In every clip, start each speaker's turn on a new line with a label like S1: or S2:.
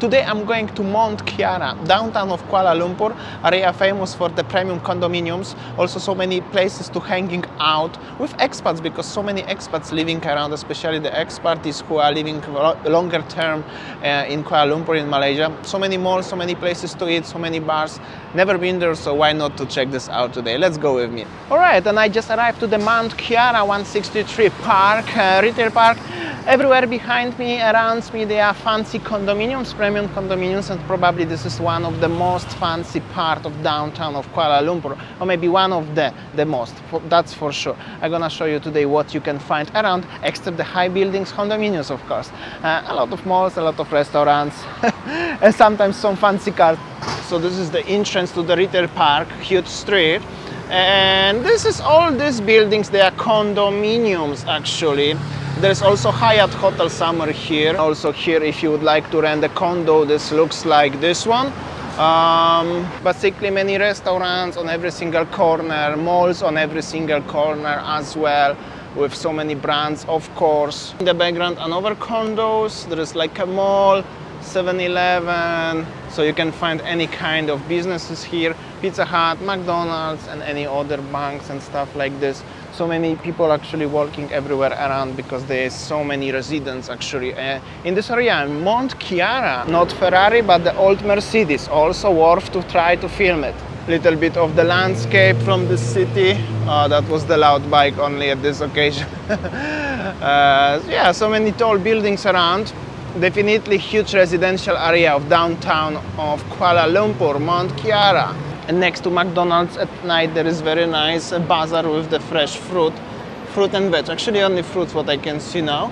S1: Today I'm going to Mont Kiara, downtown of Kuala Lumpur, area famous for the premium condominiums. Also so many places to hanging out with expats, because so many expats living around, especially the expatriates who are living longer term in Kuala Lumpur in Malaysia. So many malls, so many places to eat, so many bars. Never been there, so why not to check this out today? Let's go with me. Alright, and I just arrived to the Mont Kiara 163 park, retail park. Everywhere behind me, around me, there are fancy condominiums, premium condominiums, and probably this is one of the most fancy part of downtown of Kuala Lumpur, or maybe one of the most, that's for sure. I'm gonna show you today what you can find around, except the high buildings, condominiums of course. A lot of malls, a lot of restaurants, and sometimes some fancy cars. So this is the entrance to the retail park, huge street. And this is all these buildings, they are condominiums actually. There's also Hyatt Hotel somewhere here. Also here, if you would like to rent a condo, this looks like this one. Basically many restaurants on every single corner, malls on every single corner as well, with so many brands of course. In the background another condos, there is like a mall, 7-Eleven, so you can find any kind of businesses here, Pizza Hut, McDonald's, and any other banks and stuff like this. So many people actually walking everywhere around because there is so many residents actually in this area. Mont Kiara, not Ferrari but the old Mercedes, also worth to try to film it. Little bit of the landscape from the city. That was the loud bike only at this occasion. Yeah, so many tall buildings around. Definitely huge residential area of downtown of Kuala Lumpur, Mont Kiara. And next to McDonald's at night there is very nice bazaar with the fresh fruit and veg. Actually only fruits what I can see now.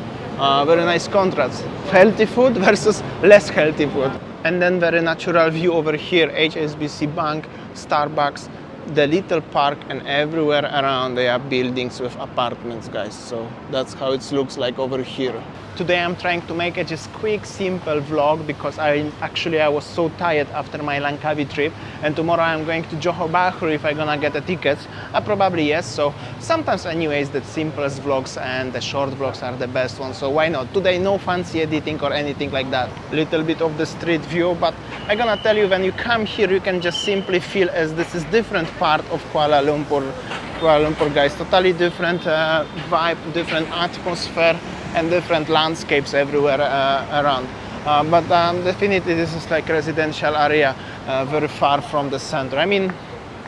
S1: Very nice contrast. Healthy food versus less healthy food. And then very natural view over here, HSBC Bank, Starbucks, the little park, and everywhere around there are buildings with apartments, guys. So that's how it looks like over here. Today I'm trying to make a just quick, simple vlog because I was so tired after my Langkawi trip, and tomorrow I'm going to Johor Bahru if I'm gonna get the tickets. Probably yes, so sometimes anyways the simplest vlogs and the short vlogs are the best ones, so why not? Today no fancy editing or anything like that. Little bit of the street view, but I'm gonna tell you, when you come here you can just simply feel as this is different part of Kuala Lumpur. Kuala Lumpur, guys, totally different vibe, different atmosphere, and different landscapes everywhere around. But definitely this is like residential area, very far from the center. I mean,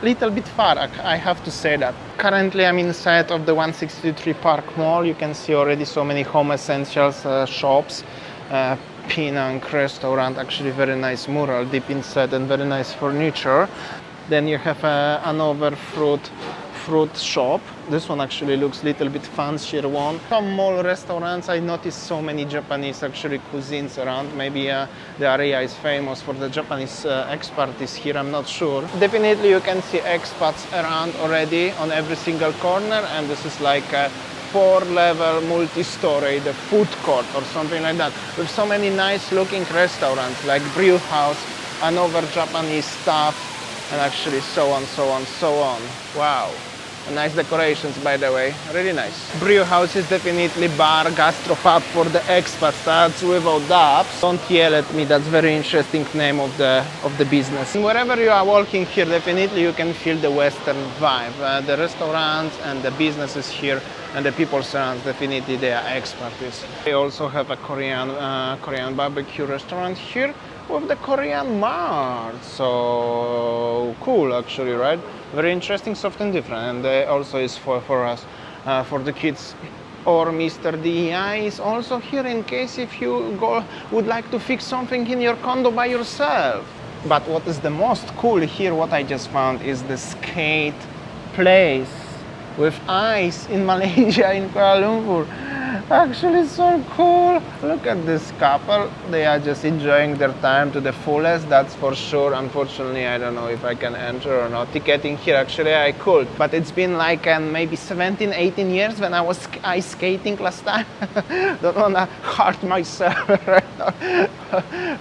S1: little bit far, I have to say that. Currently I'm inside of the 163 Park Mall. You can see already so many home essentials shops. Penang restaurant, actually very nice mural deep inside and very nice furniture. Then you have another fruit shop. This one actually looks a little bit fancier one. Some mall restaurants, I noticed so many Japanese actually cuisines around. Maybe the area is famous for the Japanese expertise here, I'm not sure. Definitely you can see expats around already on every single corner, and this is like a 4-level multi-story, the food court or something like that, with so many nice looking restaurants like brew house, another Japanese stuff, and actually so on. Wow. Nice decorations, by the way, really nice. Brew house is definitely bar, gastropub for the expats, that's without doubt. Don't yell at me, that's very interesting name of the business. And wherever you are walking here, definitely you can feel the Western vibe. The restaurants and the businesses here and the people surround, definitely they are experts. They also have a Korean barbecue restaurant here with the Korean mart. So cool actually, right? Very interesting, soft and different, and also is for us, for the kids. Or Mr. DEI is also here in case if you would like to fix something in your condo by yourself. But what is the most cool here, what I just found, is the skate place with ice in Malaysia, in Kuala Lumpur. Actually so cool. Look at this couple, they are just enjoying their time to the fullest, that's for sure. Unfortunately I don't know if I can enter or not. Ticketing here, actually I could, but it's been like maybe 17-18 years when I was ice skating last time. Don't wanna hurt myself right now.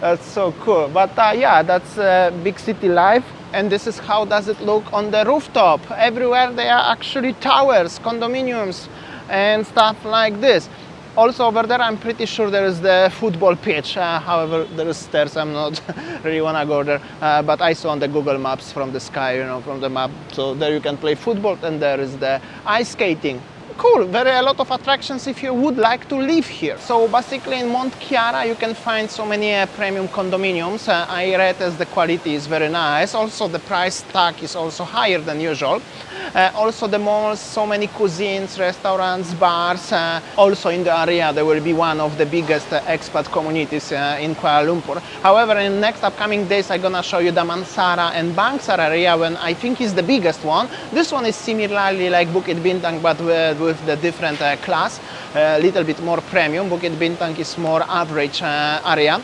S1: That's so cool. But yeah, that's big city life. And this is how does it look on the rooftop. Everywhere there are actually towers, condominiums and stuff like this. Also over there, I'm pretty sure there is the football pitch. However, there is stairs. I'm not really wanna go there, but I saw on the Google Maps from the sky, you know, from the map. So there you can play football, and there is the ice skating. Cool, a lot of attractions if you would like to live here. So basically in Mont Kiara you can find so many premium condominiums. I read as the quality is very nice. Also the price tag is also higher than usual. Also the malls, so many cuisines, restaurants, bars. Also in the area there will be one of the biggest expat communities in Kuala Lumpur. However, in the next upcoming days I'm gonna show you the Mansara and Bangsar area, when I think is the biggest one. This one is similarly like Bukit Bintang, but with the different class, a little bit more premium. Bukit Bintang is more average area.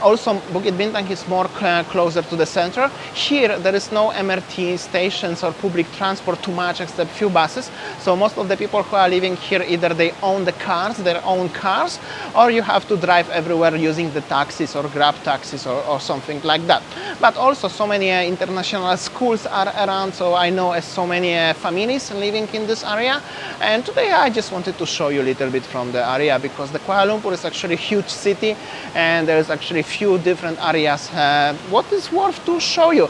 S1: Also Bukit Bintang is more closer to the center. Here there is no MRT stations or public transport too much except few buses. So most of the people who are living here, either they own their own cars, or you have to drive everywhere using the taxis or Grab taxis or something like that. But also so many international schools are around, so I know so many families living in this area. And today I just wanted to show you a little bit from the area, because the Kuala Lumpur is actually a huge city and there is actually few different areas what is worth to show you.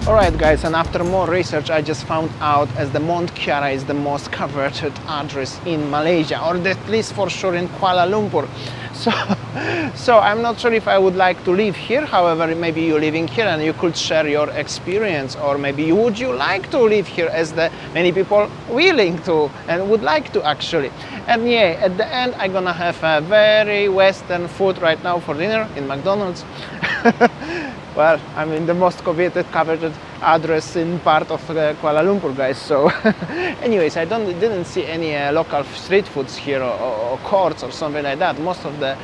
S1: Alright guys, and after more research I just found out as the Mont Kiara is the most coveted address in Malaysia, or at least for sure in Kuala Lumpur. So I'm not sure if I would like to live here. However, maybe you're living here and you could share your experience, or maybe would you like to live here, as the many people willing to and would like to actually. And yeah, at the end I'm gonna have a very western food right now for dinner in McDonald's. Well, I'm in the most coveted address in part of Kuala Lumpur, guys. So anyways, I didn't see any local street foods here, or courts or something like that. Most of the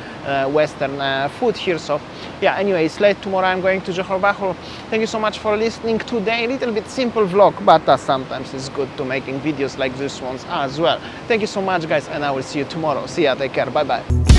S1: western food here. So yeah, anyways, late tomorrow I'm going to Johor Bahru. Thank you so much for listening today. A little bit simple vlog, but sometimes it's good to making videos like this ones as well. Thank you so much guys, and I will see you tomorrow. See ya, take care, bye bye.